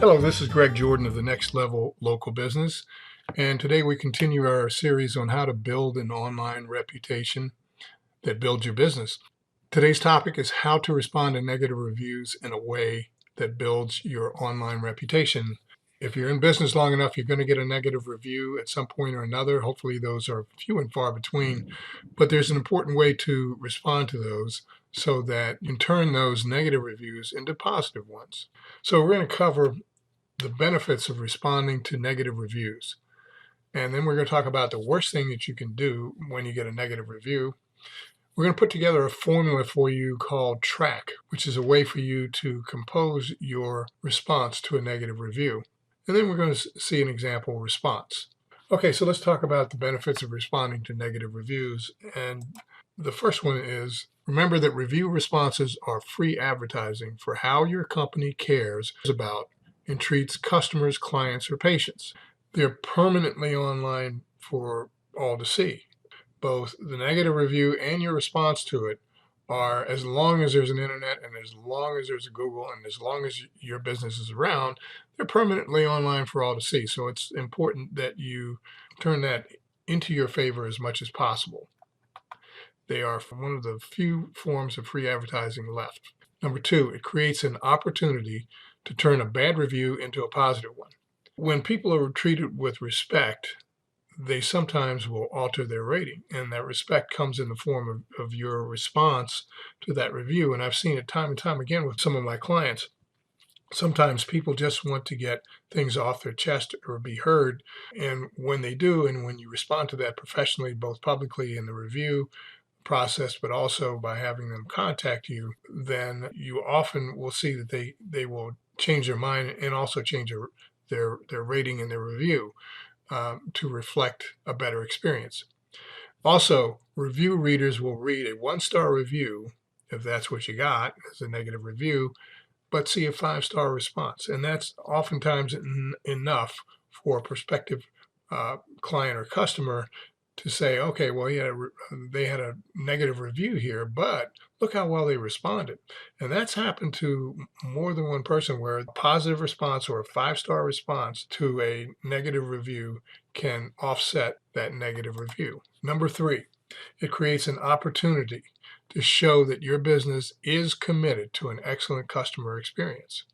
Hello, this is Greg Jordan of the Next Level Local Business, and today we continue our series on how to build an online reputation that builds your business. Today's topic is how to respond to negative reviews in a way that builds your online reputation. If you're in business long enough, you're going to get a negative review at some point or another. Hopefully, those are few and far between, but there's an important way to respond to those so that you can turn those negative reviews into positive ones. So, we're going to cover the benefits of responding to negative reviews. And then we're going to talk about the worst thing that you can do when you get a negative review. We're going to put together a formula for you called TRACK, which is a way for you to compose your response to a negative review. And then we're going to see an example response. Okay, so let's talk about the benefits of responding to negative reviews. And the first one is, remember that review responses are free advertising for how your company cares about and treats customers, clients, or patients. They're permanently online for all to see. Both the negative review and your response to it are, as long as there's an internet and as long as there's a Google and as long as your business is around, they're permanently online for all to see. So it's important that you turn that into your favor as much as possible. They are one of the few forms of free advertising left. Number two, it creates an opportunity to turn a bad review into a positive one. When people are treated with respect, they sometimes will alter their rating, and that respect comes in the form of your response to that review. And I've seen it time and time again with some of my clients. Sometimes people just want to get things off their chest or be heard, and when they do, and when you respond to that professionally, both publicly in the review process, but also by having them contact you, then you often will see that they will change their mind and also change their rating and their review to reflect a better experience. Also, review readers will read a 1-star review, if that's what you got as a negative review, but see a 5-star response. And that's oftentimes enough for a prospective client or customer to say, okay, well, they had a negative review here, but look how well they responded. And that's happened to more than one person, where a positive response or a 5-star response to a negative review can offset that negative review. Number three, it creates an opportunity to show that your business is committed to an excellent customer experience.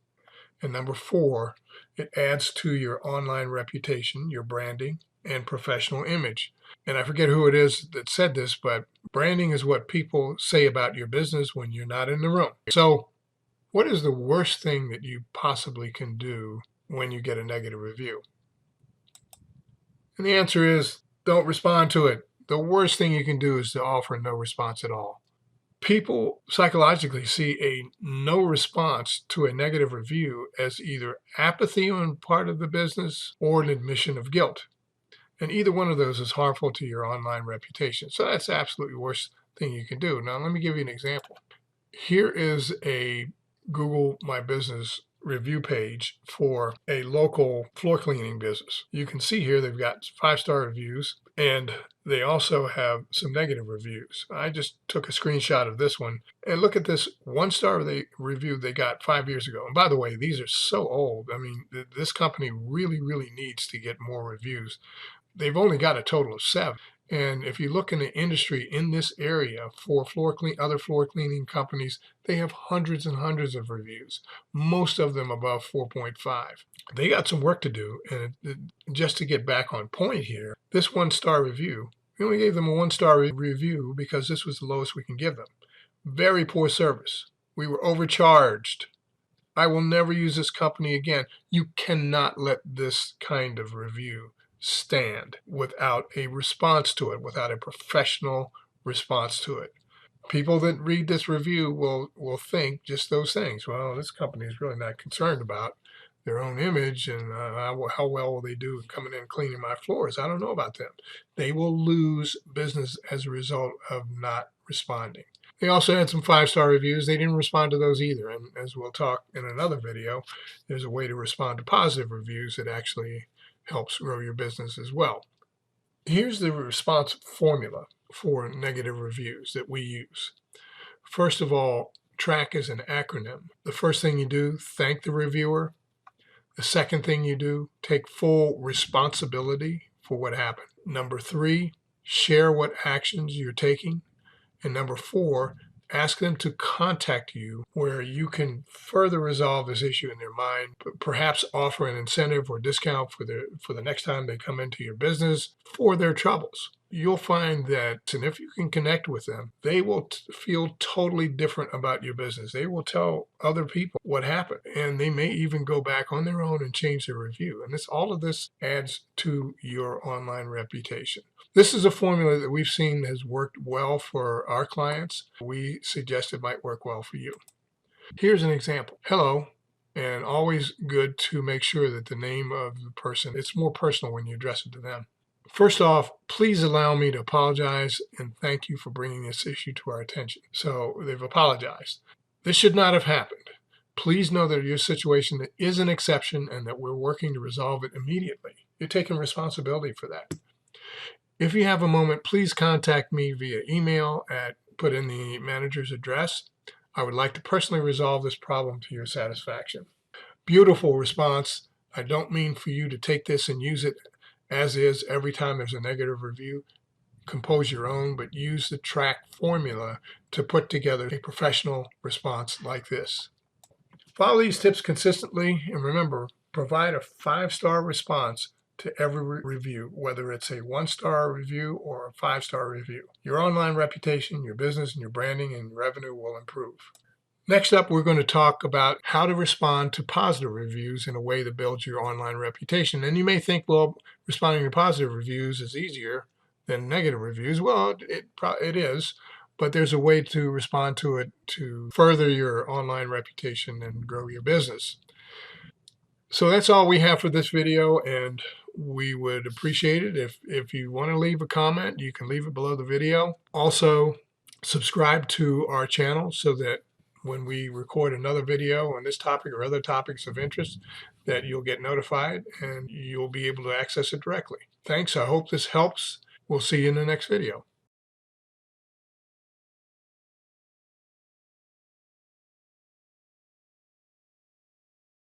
And number four, it adds to your online reputation, your branding, and professional image. And I forget who it is that said this, but branding is what people say about your business when you're not in the room. So, what is the worst thing that you possibly can do when you get a negative review? And the answer is, don't respond to it. The worst thing you can do is to offer no response at all. People psychologically see a no response to a negative review as either apathy on part of the business or an admission of guilt. And either one of those is harmful to your online reputation. So that's the absolutely worst thing you can do. Now, let me give you an example. Here is a Google My Business review page for a local floor cleaning business. You can see here they've got 5-star reviews, and they also have some negative reviews. I just took a screenshot of this one, and look at this 1-star review they got 5 years ago. And by the way, these are so old. I mean, this company really, really needs to get more reviews. They've only got a total of 7. And if you look in the industry in this area for other floor cleaning companies, they have hundreds and hundreds of reviews, most of them above 4.5. They got some work to do. And just to get back on point here, this 1-star review, we only gave them a 1-star review because this was the lowest we can give them. Very poor service. We were overcharged. I will never use this company again. You cannot let this kind of review stand without a response to it, without a professional response to it. People that read this review will think just those things. Well, this company is really not concerned about their own image, and how well will they do coming in and cleaning my floors? I don't know about them. They will lose business as a result of not responding. They also had some 5-star reviews. They didn't respond to those either. And as we'll talk in another video, there's a way to respond to positive reviews that actually helps grow your business as well. Here's the response formula for negative reviews that we use. First of all, TRACK is an acronym. The first thing you do, thank the reviewer. The second thing you do, take full responsibility for what happened. Number 3, share what actions you're taking. And number 4, ask them to contact you where you can further resolve this issue in their mind, but perhaps offer an incentive or discount for the next time they come into your business for their troubles. You'll find that, and if you can connect with them, they will feel totally different about your business. They will tell other people what happened, and they may even go back on their own and change their review. And all of this adds to your online reputation. This is a formula that we've seen has worked well for our clients. We suggest it might work well for you. Here's an example. Hello, and always good to make sure that the name of the person, it's more personal when you address it to them. First off, please allow me to apologize and thank you for bringing this issue to our attention. So they've apologized. This should not have happened. Please know that your situation is an exception and that we're working to resolve it immediately. You're taking responsibility for that. If you have a moment, please contact me via email put in the manager's address. I would like to personally resolve this problem to your satisfaction. Beautiful response. I don't mean for you to take this and use it as is every time there's a negative review. Compose your own, but use the TRACK formula to put together a professional response like this. Follow these tips consistently, and remember, provide a 5-star response to every review, whether it's a 1-star review or a 5-star review. Your online reputation, your business, and your branding and revenue will improve. Next up, we're going to talk about how to respond to positive reviews in a way that builds your online reputation. And you may think, well, responding to positive reviews is easier than negative reviews. Well, it is, but there's a way to respond to it to further your online reputation and grow your business. So that's all we have for this video, and we would appreciate it if you want to leave a comment. You can leave it below the video. Also, subscribe to our channel so that when we record another video on this topic or other topics of interest, that you'll get notified and you'll be able to access it directly. Thanks. I hope this helps. We'll see you in the next video.